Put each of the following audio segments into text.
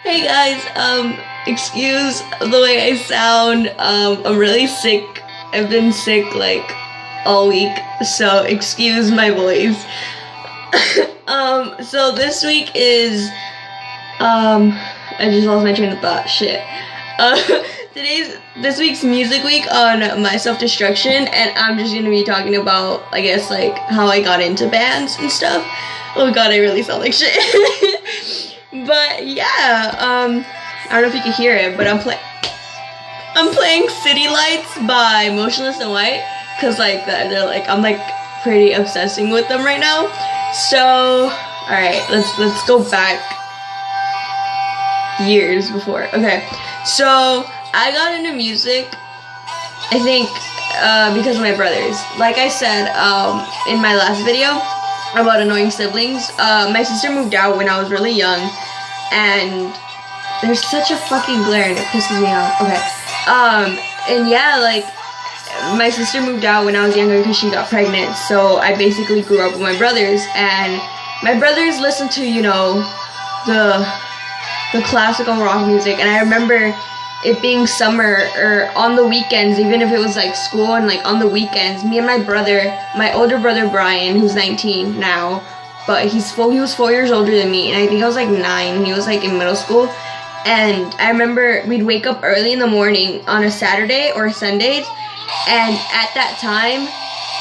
Hey guys, excuse the way I sound. I'm really sick. I've been sick like all week, so excuse my voice. So this week is, I just lost my train of thought, shit. This week's music week on my self-destruction, and I'm just gonna be talking about, I guess, like, how I got into bands and stuff. Oh god, I really sound like shit. But yeah, I don't know if you can hear it, but I'm playing City Lights by Motionless in White, cause like I'm like pretty obsessing with them right now. So, all right, let's go back years before. Okay, so I got into music, I think, because of my brothers. Like I said, in my last video about annoying siblings, my sister moved out when I was really young, and there's such a fucking glare and it pisses me off. Okay, and yeah, like, my sister moved out when I was younger because she got pregnant, so I basically grew up with my brothers, and my brothers listened to, you know, the classical rock music, and I remember it being summer, or on the weekends, even if it was like school, and like on the weekends, me and my brother, my older brother Brian, who's 19 now, but he was 4 years older than me, and I think I was like 9, he was like in middle school, and I remember we'd wake up early in the morning on a Saturday or Sundays, and at that time,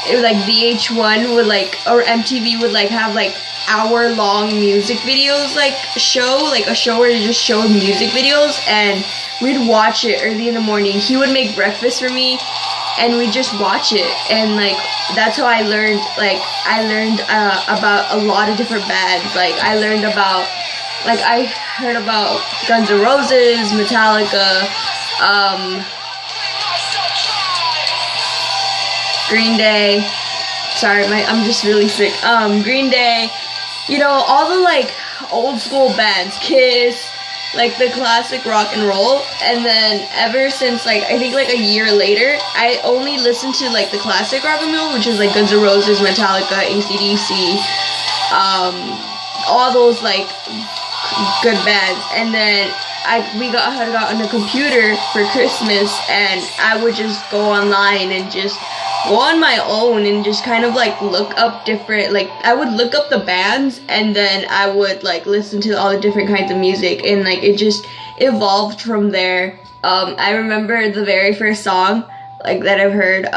it was like VH1 would like, or MTV would like have like hour-long music videos, like a show where they just showed music videos, and we'd watch it early in the morning. He would make breakfast for me, and we'd just watch it, and like that's how I learned. Like I learned about a lot of different bands. Like I learned about, like I heard about Guns N' Roses, Metallica, Green Day. Sorry, I'm just really sick. Green Day. You know, all the like old school bands, Kiss, like the classic rock and roll. And then ever since like, I think like a year later, I only listened to like the classic rock and roll, which is like Guns N' Roses, Metallica, AC/DC, all those like good bands. And then we had gotten a computer for Christmas, and I would just go online and just go on my own and just kind of like look up different, like I would look up the bands, and then I would like listen to all the different kinds of music, and like it just evolved from there. I remember the very first song like that I've heard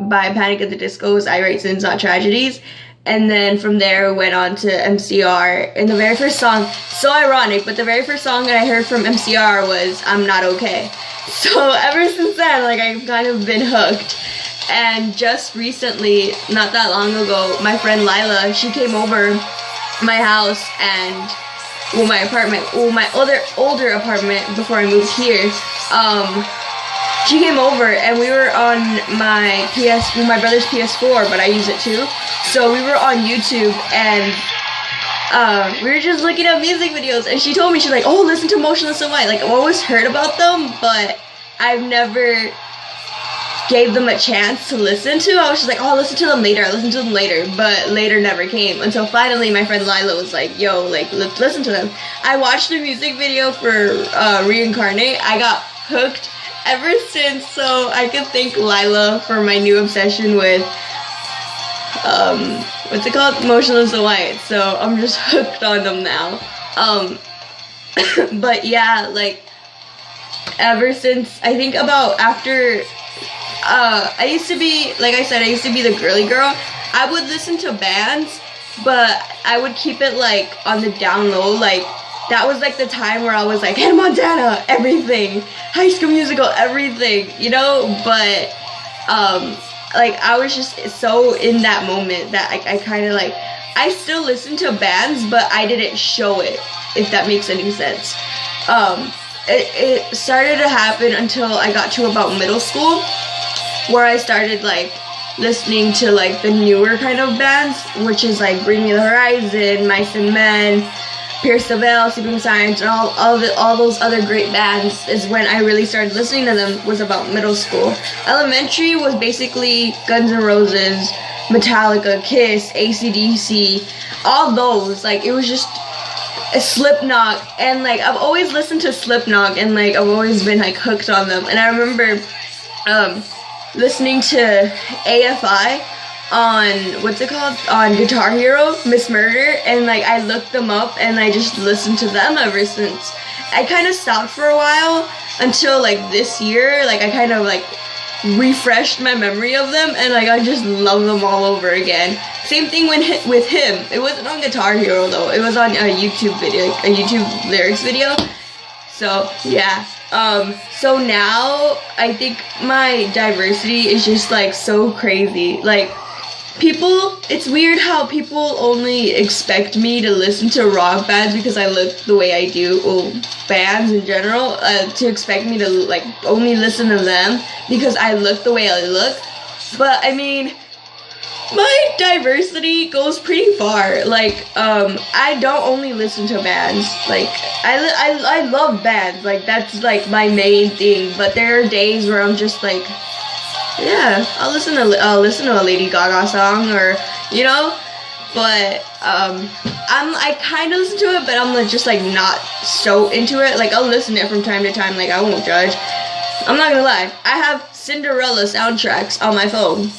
by Panic at the Disco was I Write Sins Not Tragedies, and then from there we went on to MCR, and the very first song, so ironic, but the very first song that I heard from MCR was I'm Not Okay. So ever since then, like I've kind of been hooked. And just recently, not that long ago, my friend Lila, she came over my house and, well, my apartment, well, my older apartment before I moved here, she came over and we were on my brother's PS4, but I use it too. So we were on YouTube, and we were just looking at music videos, and she told me, she's like, oh, listen to Motionless in White. Like, I've always heard about them, but I've never gave them a chance to listen to. I was just like, oh, I'll listen to them later, but later never came, until finally my friend Lila was like, yo, like, let's listen to them. I watched the music video for Reincarnate. I got hooked ever since, so I could thank Lila for my new obsession with what's it called, Motionless in White. So I'm just hooked on them now. But yeah, like ever since, I think about after I used to be, like I said, I used to be the girly girl. I would listen to bands, but I would keep it like on the down low. Like that was like the time where I was like Hannah Montana, everything, High School Musical, everything, you know. But like I was just so in that moment that I kind of like, I still listen to bands, but I didn't show it, if that makes any sense. It started to happen until I got to about middle school, where I started like listening to like the newer kind of bands, which is like Bring Me the Horizon, Mice and Men, Pierce the Veil, Sleeping Science, and all those other great bands. Is when I really started listening to them, was about middle school. Elementary was basically Guns N' Roses, Metallica, Kiss, AC/DC, all those. Like it was just Slipknot, and like I've always listened to Slipknot, and like I've always been like hooked on them. And I remember listening to AFI on what's it called, on Guitar Hero, Miss Murder, and like I looked them up and I just listened to them ever since. I kind of stopped for a while until like this year, like I kind of like refreshed my memory of them, and like I just love them all over again. Same thing with him. It wasn't on Guitar Hero though. It was on a YouTube video, like a YouTube lyrics video. So yeah. So now I think my diversity is just like so crazy. Like people, it's weird how people only expect me to listen to rock bands because I look the way I do, or bands in general, to expect me to like only listen to them because I look the way I look. But I mean, my diversity goes pretty far. Like, I don't only listen to bands. Like, I love bands. Like, that's like my main thing. But there are days where I'm just like, yeah, I'll listen to a Lady Gaga song, or you know. But I kind of listen to it, but I'm like just like not so into it. Like I'll listen to it from time to time. Like I won't judge. I'm not gonna lie. I have Cinderella soundtracks on my phone.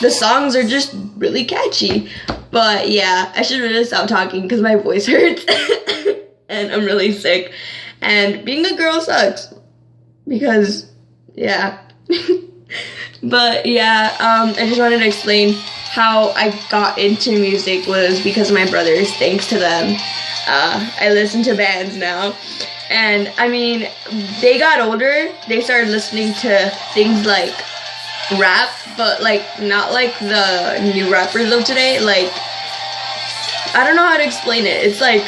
The songs are just really catchy. But yeah, I should really stop talking because my voice hurts and I'm really sick. And being a girl sucks because yeah. But yeah, I just wanted to explain how I got into music was because of my brothers. Thanks to them, I listen to bands now. And I mean, they got older, they started listening to things like rap, but like not like the new rappers of today. Like, I don't know how to explain it. It's like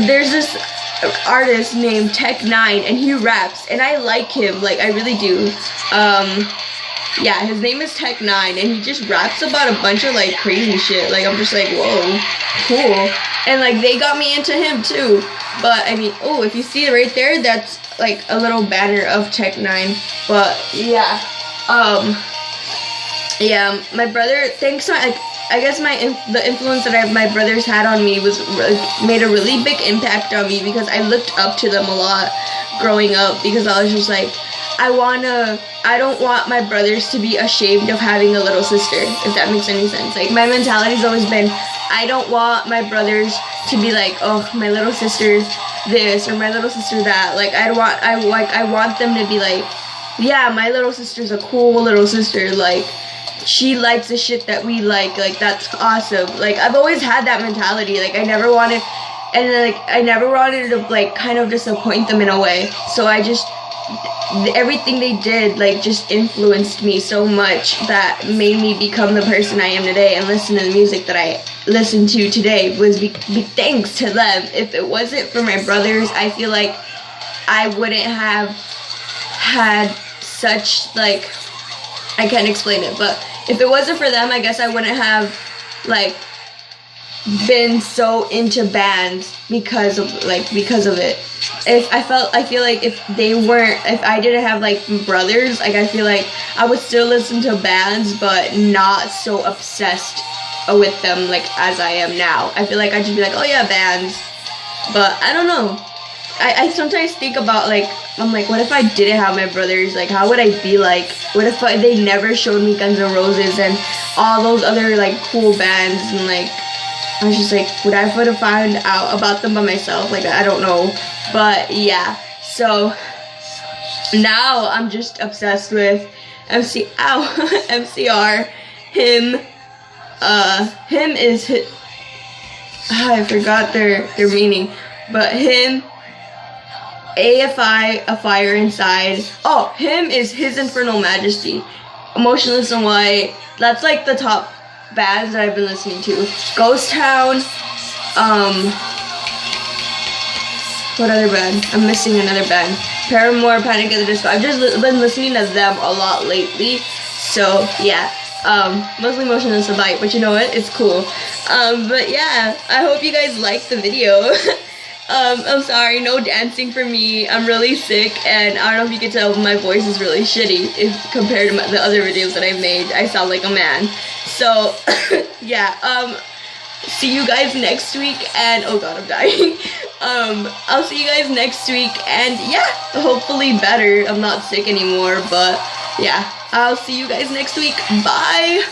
there's this artist named Tech9 and he raps, and I like him, like I really do. Yeah, his name is Tech9 and he just raps about a bunch of like crazy shit. Like I'm just like, whoa, cool. And like they got me into him too. But I mean, oh, if you see it right there, that's like a little banner of Tech9. But yeah, yeah, my brother, thanks to like, I guess the influence that my brothers had on me was made a really big impact on me because I looked up to them a lot growing up, because I was just like, I don't want my brothers to be ashamed of having a little sister, if that makes any sense. Like my mentality's always been, I don't want my brothers to be like, oh, my little sister this or my little sister that. Like I want them to be like, yeah, my little sister's a cool little sister. Like she likes the shit that we like that's awesome. Like I've always had that mentality. Like I never wanted to like kind of disappoint them in a way. So everything they did like just influenced me so much that made me become the person I am today and listen to the music that I listen to today was be thanks to them. If it wasn't for my brothers, I feel like I wouldn't have had such, like, I can't explain it, but if it wasn't for them, I guess I wouldn't have like been so into bands because of it. I feel like if I didn't have like brothers, like I feel like I would still listen to bands but not so obsessed with them like as I am now. I feel like I'd just be like, oh yeah, bands. But I don't know. I sometimes think about like, I'm like, what if I didn't have my brothers? Like, how would I be like? What if they never showed me Guns N' Roses and all those other like cool bands, and like I was just like, would I have found out about them by myself? Like, I don't know. But yeah, so now I'm just obsessed with MCR. Him is I forgot their meaning, but him, AFI, A Fire Inside. Oh, him is His Infernal Majesty, Emotionless in White. That's like the top bands that I've been listening to. Ghost Town. What other band? I'm missing another band. Paramore, Panic at the Disco. I've just been listening to them a lot lately. So yeah. Mostly Motionless in White, but you know what? It's cool. But yeah, I hope you guys liked the video. I'm sorry, no dancing for me. I'm really sick, and I don't know if you can tell, but my voice is really shitty if compared to the other videos that I've made. I sound like a man. So, yeah, see you guys next week, and oh god, I'm dying. I'll see you guys next week, and yeah, hopefully better. I'm not sick anymore, but yeah, I'll see you guys next week. Bye.